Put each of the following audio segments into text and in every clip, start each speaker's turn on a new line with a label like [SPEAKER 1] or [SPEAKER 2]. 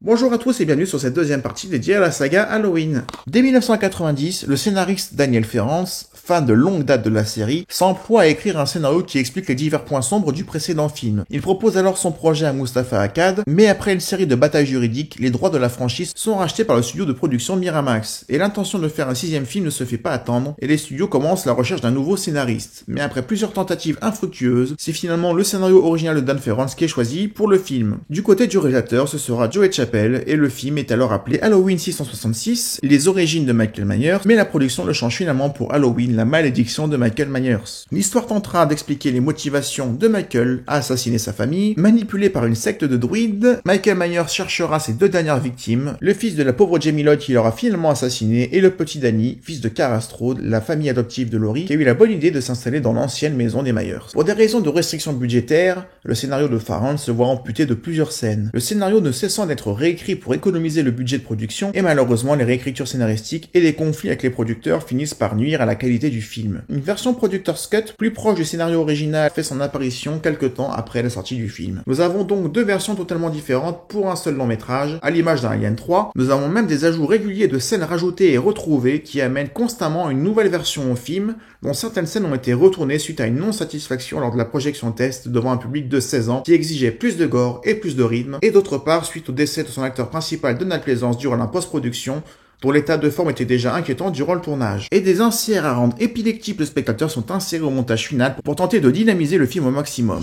[SPEAKER 1] Bonjour à tous et bienvenue sur cette deuxième partie dédiée à la saga Halloween. Dès 1990, le scénariste Daniel Ferrance, fan de longue date de la série, s'emploie à écrire un scénario qui explique les divers points sombres du précédent film. Il propose alors son projet à Moustapha Akkad, mais après une série de batailles juridiques, les droits de la franchise sont rachetés par le studio de production Miramax, et l'intention de faire un sixième film ne se fait pas attendre, et les studios commencent la recherche d'un nouveau scénariste. Mais après plusieurs tentatives infructueuses, c'est finalement le scénario original de Dan Ferrance qui est choisi pour le film. Du côté du réalisateur, ce sera Joey Chappell, et le film est alors appelé Halloween 666, les origines de Michael Myers, mais la production le change finalement pour Halloween, la malédiction de Michael Myers. L'histoire tentera d'expliquer les motivations de Michael à assassiner sa famille. Manipulé par une secte de druides, Michael Myers cherchera ses deux dernières victimes, le fils de la pauvre Jamie Lloyd qu'il aura finalement assassiné, et le petit Danny, fils de Cara Strode, la famille adoptive de Laurie, qui a eu la bonne idée de s'installer dans l'ancienne maison des Myers. Pour des raisons de restrictions budgétaires, le scénario de Ferrance se voit amputé de plusieurs scènes. Le scénario ne cessant d'être réécrit pour économiser le budget de production, et malheureusement les réécritures scénaristiques et les conflits avec les producteurs finissent par nuire à la qualité du film. Une version Productor's Cut plus proche du scénario original fait son apparition quelques temps après la sortie du film. Nous avons donc deux versions totalement différentes pour un seul long métrage, à l'image d'un Alien 3. Nous avons même des ajouts réguliers de scènes rajoutées et retrouvées qui amènent constamment une nouvelle version au film, dont certaines scènes ont été retournées suite à une non-satisfaction lors de la projection test devant un public de 16 ans qui exigeait plus de gore et plus de rythme, et d'autre part suite au décès de son acteur principal Donald Pleasence durant la post-production, dont l'état de forme était déjà inquiétant durant le tournage. Et des inserts à rendre épileptiques le spectateur sont insérés au montage final pour tenter de dynamiser le film au maximum.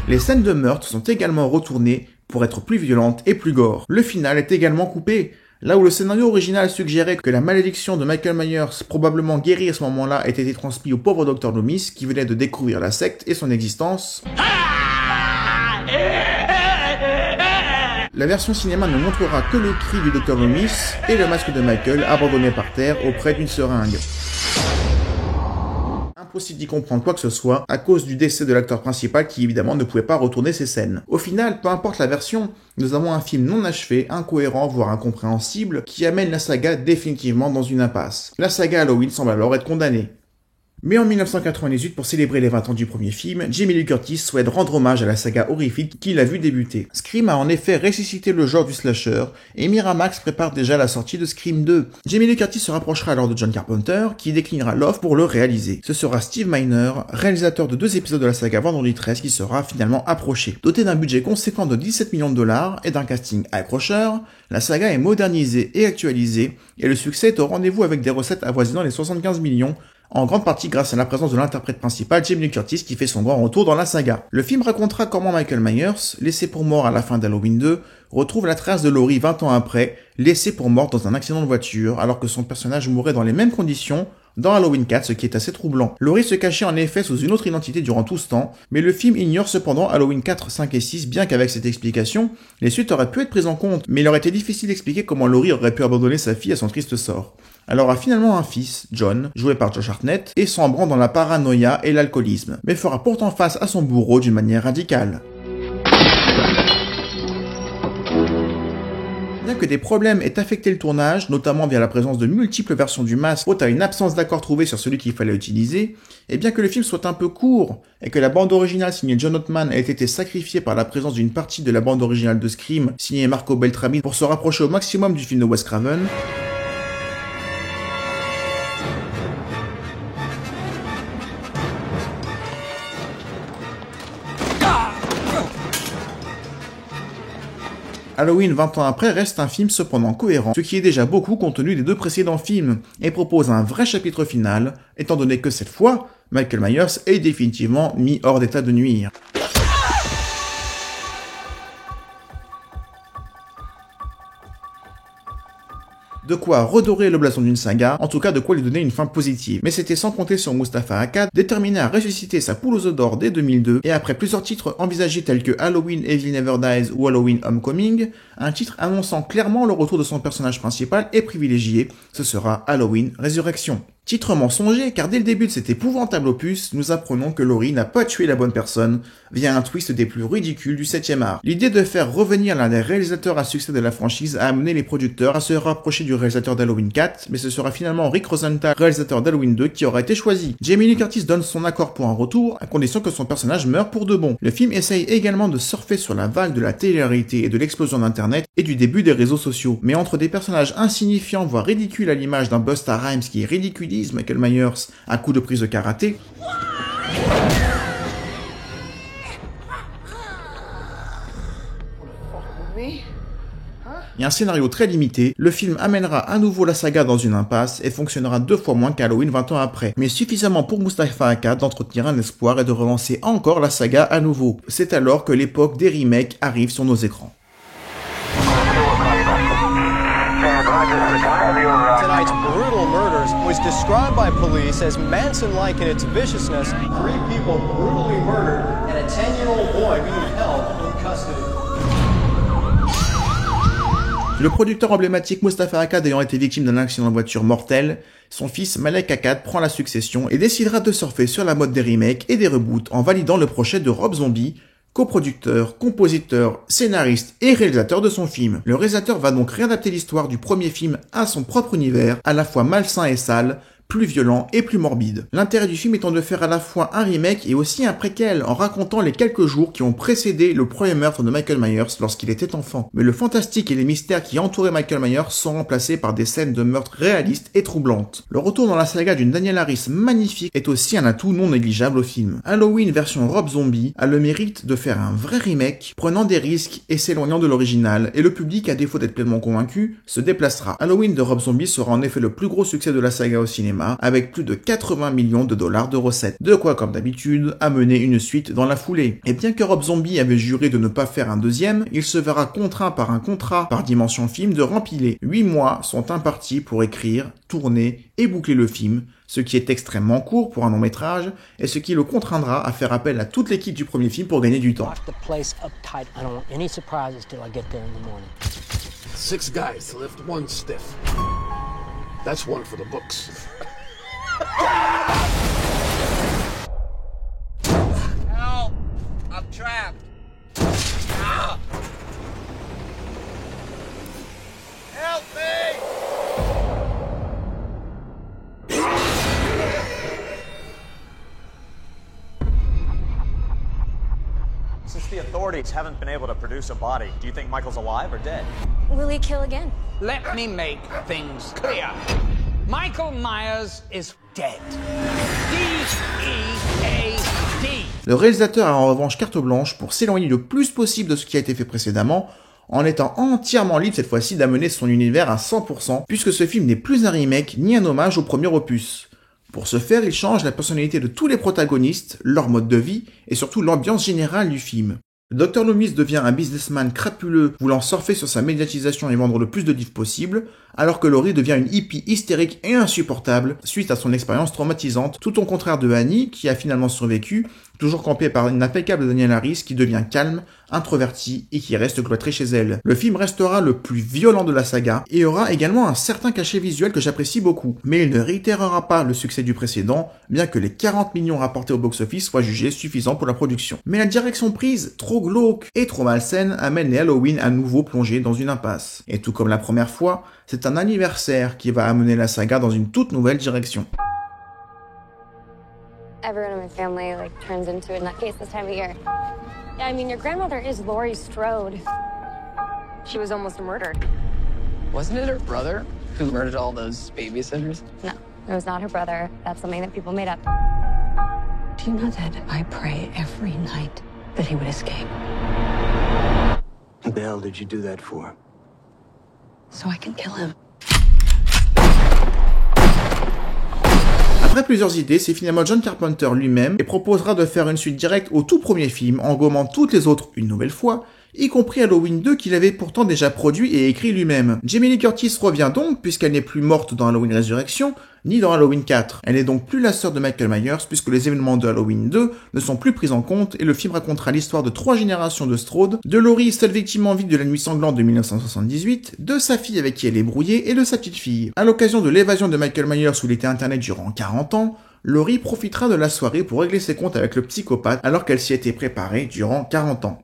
[SPEAKER 1] Les scènes de meurtre sont également retournées pour être plus violentes et plus gore. Le final est également coupé. Là où le scénario original suggérait que la malédiction de Michael Myers, probablement guérie à ce moment-là, ait été transmise au pauvre Dr Loomis qui venait de découvrir la secte et son existence, la version cinéma ne montrera que le cri du Dr Loomis et le masque de Michael abandonné par terre auprès d'une seringue. Impossible d'y comprendre quoi que ce soit à cause du décès de l'acteur principal qui évidemment ne pouvait pas retourner ces scènes. Au final, peu importe la version, nous avons un film non achevé, incohérent, voire incompréhensible, qui amène la saga définitivement dans une impasse. La saga Halloween semble alors être condamnée. Mais en 1998, pour célébrer les 20 ans du premier film, Jamie Lee Curtis souhaite rendre hommage à la saga horrifique qu'il a vu débuter. Scream a en effet ressuscité le genre du slasher, et Miramax prépare déjà la sortie de Scream 2. Jamie Lee Curtis se rapprochera alors de John Carpenter, qui déclinera l'offre pour le réaliser. Ce sera Steve Miner, réalisateur de 2 épisodes de la saga Vendredi 13, qui sera finalement approché. Doté d'un budget conséquent de 17 millions de dollars et d'un casting accrocheur, la saga est modernisée et actualisée, et le succès est au rendez-vous avec des recettes avoisinant les 75 millions, en grande partie grâce à la présence de l'interprète principal Jamie Lee Curtis qui fait son grand retour dans la saga. Le film racontera comment Michael Myers, laissé pour mort à la fin d'Halloween 2, retrouve la trace de Laurie 20 ans après, laissée pour morte dans un accident de voiture alors que son personnage mourait dans les mêmes conditions dans Halloween 4, ce qui est assez troublant. Laurie se cachait en effet sous une autre identité durant tout ce temps, mais le film ignore cependant Halloween 4, 5 et 6, bien qu'avec cette explication, les suites auraient pu être prises en compte, mais il aurait été difficile d'expliquer comment Laurie aurait pu abandonner sa fille à son triste sort. Elle aura finalement un fils, John, joué par Josh Hartnett, et s'embrant dans la paranoïa et l'alcoolisme, mais fera pourtant face à son bourreau d'une manière radicale. Bien que des problèmes aient affecté le tournage, notamment via la présence de multiples versions du masque, faute à une absence d'accord trouvé sur celui qu'il fallait utiliser, et bien que le film soit un peu court, et que la bande originale signée John Ottman ait été sacrifiée par la présence d'une partie de la bande originale de Scream, signée Marco Beltrami, pour se rapprocher au maximum du film de Wes Craven, Halloween 20 ans après reste un film cependant cohérent, ce qui est déjà beaucoup compte tenu des 2 précédents films, et propose un vrai chapitre final, étant donné que cette fois, Michael Myers est définitivement mis hors d'état de nuire. De quoi redorer le blason d'une saga, en tout cas de quoi lui donner une fin positive. Mais c'était sans compter sur Moustapha Akkad, déterminé à ressusciter sa poule aux œufs d'or dès 2002, et après plusieurs titres envisagés tels que Halloween Evil Never Dies ou Halloween Homecoming, un titre annonçant clairement le retour de son personnage principal et privilégié, ce sera Halloween Résurrection. Titre mensonger, car dès le début de cet épouvantable opus, nous apprenons que Laurie n'a pas tué la bonne personne via un twist des plus ridicules du 7e art. L'idée de faire revenir l'un des réalisateurs à succès de la franchise a amené les producteurs à se rapprocher du réalisateur d'Halloween 4, mais ce sera finalement Rick Rosenthal, réalisateur d'Halloween 2, qui aura été choisi. Jamie Lee Curtis donne son accord pour un retour, à condition que son personnage meure pour de bon. Le film essaye également de surfer sur la vague de la télé-réalité et de l'explosion d'Internet et du début des réseaux sociaux. Mais entre des personnages insignifiants, voire ridicules à l'image d'un Busta Rhymes qui ridiculise Michael Myers à coups de prise de karaté, et un scénario très limité, le film amènera à nouveau la saga dans une impasse et fonctionnera 2 fois moins qu'Halloween 20 ans après, mais suffisamment pour Moustapha Akkad d'entretenir un espoir et de relancer encore la saga à nouveau. C'est alors que l'époque des remakes arrive sur nos écrans.
[SPEAKER 2] Tonight's brutal murders was described by police as Manson-like in its viciousness. 3 people brutally murdered and a 10-year-old boy being held in custody.
[SPEAKER 1] Le producteur emblématique Moustapha Akkad ayant été victime d'un accident de voiture mortel, son fils Malek Akkad prend la succession et décidera de surfer sur la mode des remakes et des reboots en validant le projet de Rob Zombie, coproducteur, compositeur, scénariste et réalisateur de son film. Le réalisateur va donc réadapter l'histoire du premier film à son propre univers, à la fois malsain et sale, plus violent et plus morbide. L'intérêt du film étant de faire à la fois un remake et aussi un préquel, en racontant les quelques jours qui ont précédé le premier meurtre de Michael Myers lorsqu'il était enfant. Mais le fantastique et les mystères qui entouraient Michael Myers sont remplacés par des scènes de meurtre réalistes et troublantes. Le retour dans la saga d'une Danielle Harris magnifique est aussi un atout non négligeable au film. Halloween version Rob Zombie a le mérite de faire un vrai remake, prenant des risques et s'éloignant de l'original, et le public, à défaut d'être pleinement convaincu, se déplacera. Halloween de Rob Zombie sera en effet le plus gros succès de la saga au cinéma, avec plus de 80 millions de dollars de recettes. De quoi, comme d'habitude, amener une suite dans la foulée. Et bien que Rob Zombie avait juré de ne pas faire un deuxième, il se verra contraint par un contrat par Dimension Film de rempiler. 8 mois sont impartis pour écrire, tourner et boucler le film, ce qui est extrêmement court pour un long métrage, et ce qui le contraindra à faire appel à toute l'équipe du premier film pour gagner du temps.
[SPEAKER 3] 6 guys to lift 1 stiff. That's 1 for the books.
[SPEAKER 4] Help! I'm trapped. Ah! Help me!
[SPEAKER 2] Since the authorities haven't been able to produce a body, do you think Michael's alive or dead?
[SPEAKER 5] Will he kill again?
[SPEAKER 4] Let me make things clear. Michael Myers is dead. D-E-A-D.
[SPEAKER 1] Le réalisateur a en revanche carte blanche pour s'éloigner le plus possible de ce qui a été fait précédemment, en étant entièrement libre cette fois-ci d'amener son univers à 100%, puisque ce film n'est plus un remake ni un hommage au premier opus. Pour ce faire, il change la personnalité de tous les protagonistes, leur mode de vie, et surtout l'ambiance générale du film. Le Dr Loomis devient un businessman crapuleux voulant surfer sur sa médiatisation et vendre le plus de livres possible, alors que Laurie devient une hippie hystérique et insupportable suite à son expérience traumatisante, tout au contraire de Annie, qui a finalement survécu, toujours campée par une impeccable Danielle Harris qui devient calme, introvertie et qui reste cloîtrée chez elle. Le film restera le plus violent de la saga et aura également un certain cachet visuel que j'apprécie beaucoup, mais il ne réitérera pas le succès du précédent, bien que les 40 millions rapportés au box-office soient jugés suffisants pour la production. Mais la direction prise, trop glauque et trop malsaine, amène les Halloween à nouveau plongés dans une impasse. Et tout comme la première fois, c'est un anniversaire qui va amener la saga dans une toute nouvelle direction.
[SPEAKER 5] Everyone in my family turns into a nutcase this time of year. Yeah, I mean, your grandmother is Laurie Strode. She was almost murdered.
[SPEAKER 6] Wasn't it her brother who murdered all those babysitters?
[SPEAKER 5] No, it was not her brother. That's something that people made up.
[SPEAKER 7] Do you know that I pray every night that he would escape?
[SPEAKER 3] What the hell did you do that for?
[SPEAKER 7] So I can kill him.
[SPEAKER 1] Après plusieurs idées, c'est finalement John Carpenter lui-même et proposera de faire une suite directe au tout premier film en gommant toutes les autres une nouvelle fois. y compris Halloween 2 qu'il avait pourtant déjà produit et écrit lui-même. Jamie Lee Curtis revient donc puisqu'elle n'est plus morte dans Halloween Résurrection, ni dans Halloween 4. Elle n'est donc plus la sœur de Michael Myers puisque les événements de Halloween 2 ne sont plus pris en compte et le film racontera l'histoire de 3 générations de Strode, de Laurie, seule victime en vie de la nuit sanglante de 1978, de sa fille avec qui elle est brouillée et de sa petite fille. À l'occasion de l'évasion de Michael Myers où il était interné durant 40 ans, Laurie profitera de la soirée pour régler ses comptes avec le psychopathe alors qu'elle s'y était préparée durant 40 ans.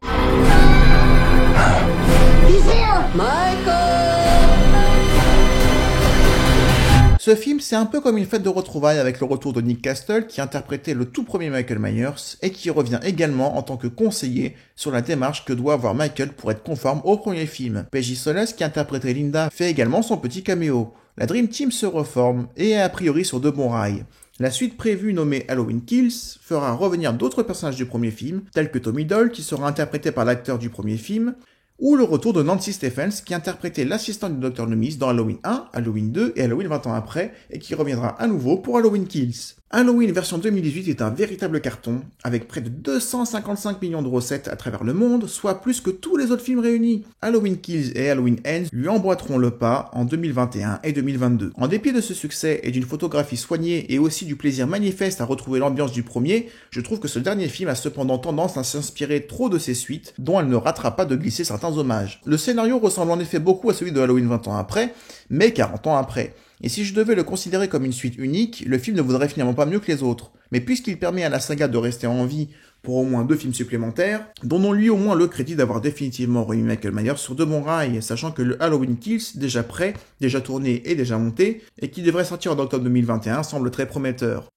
[SPEAKER 1] Ce film, c'est un peu comme une fête de retrouvailles avec le retour de Nick Castle qui interprétait le tout premier Michael Myers et qui revient également en tant que conseiller sur la démarche que doit avoir Michael pour être conforme au premier film. Peggy Soles qui interprétait Linda fait également son petit caméo. La Dream Team se reforme et est a priori sur de bons rails. La suite prévue nommée Halloween Kills fera revenir d'autres personnages du premier film, tels que Tommy Doyle qui sera interprété par l'acteur du premier film, ou le retour de Nancy Stephens qui interprétait l'assistante du Dr Loomis dans Halloween 1, Halloween 2 et Halloween 20 ans après, et qui reviendra à nouveau pour Halloween Kills. Halloween version 2018 est un véritable carton, avec près de 255 millions de recettes à travers le monde, soit plus que tous les autres films réunis. Halloween Kills et Halloween Ends lui emboîteront le pas en 2021 et 2022. En dépit de ce succès et d'une photographie soignée et aussi du plaisir manifeste à retrouver l'ambiance du premier, je trouve que ce dernier film a cependant tendance à s'inspirer trop de ses suites, dont elle ne ratera pas de glisser certains hommages. Le scénario ressemble en effet beaucoup à celui de Halloween 20 ans après, mais 40 ans après. Et si je devais le considérer comme une suite unique, le film ne vaudrait finalement pas mieux que les autres. Mais puisqu'il permet à la saga de rester en vie pour au moins 2 films supplémentaires, donnons-lui au moins le crédit d'avoir définitivement remis Michael Myers sur de bons rails, sachant que le Halloween Kills, déjà prêt, déjà tourné et déjà monté, et qui devrait sortir en octobre 2021, semble très prometteur.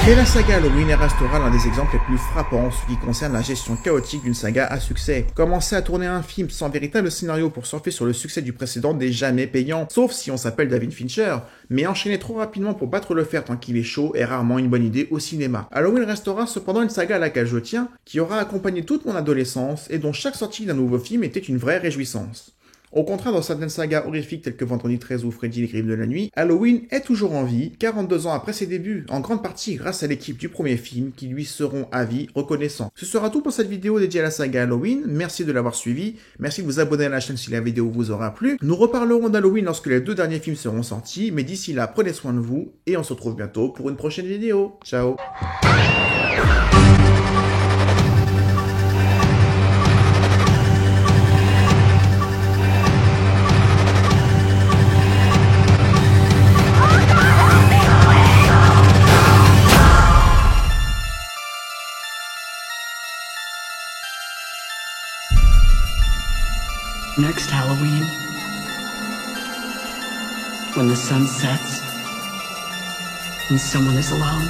[SPEAKER 1] Mais la saga Halloween restera l'un des exemples les plus frappants en ce qui concerne la gestion chaotique d'une saga à succès. Commencer à tourner un film sans véritable scénario pour surfer sur le succès du précédent n'est jamais payant, sauf si on s'appelle David Fincher, mais enchaîner trop rapidement pour battre le fer tant qu'il est chaud est rarement une bonne idée au cinéma. Halloween restera cependant une saga à laquelle je tiens, qui aura accompagné toute mon adolescence et dont chaque sortie d'un nouveau film était une vraie réjouissance. Au contraire, dans certaines sagas horrifiques telles que Vendredi 13 ou Freddy les Crimes de la Nuit, Halloween est toujours en vie, 42 ans après ses débuts, en grande partie grâce à l'équipe du premier film qui lui seront à vie reconnaissants. Ce sera tout pour cette vidéo dédiée à la saga Halloween, merci de l'avoir suivi, merci de vous abonner à la chaîne si la vidéo vous aura plu. Nous reparlerons d'Halloween lorsque les 2 derniers films seront sortis, mais d'ici là, prenez soin de vous, et on se retrouve bientôt pour une prochaine vidéo. Ciao.
[SPEAKER 7] Next Halloween, when the sun sets and someone is alone,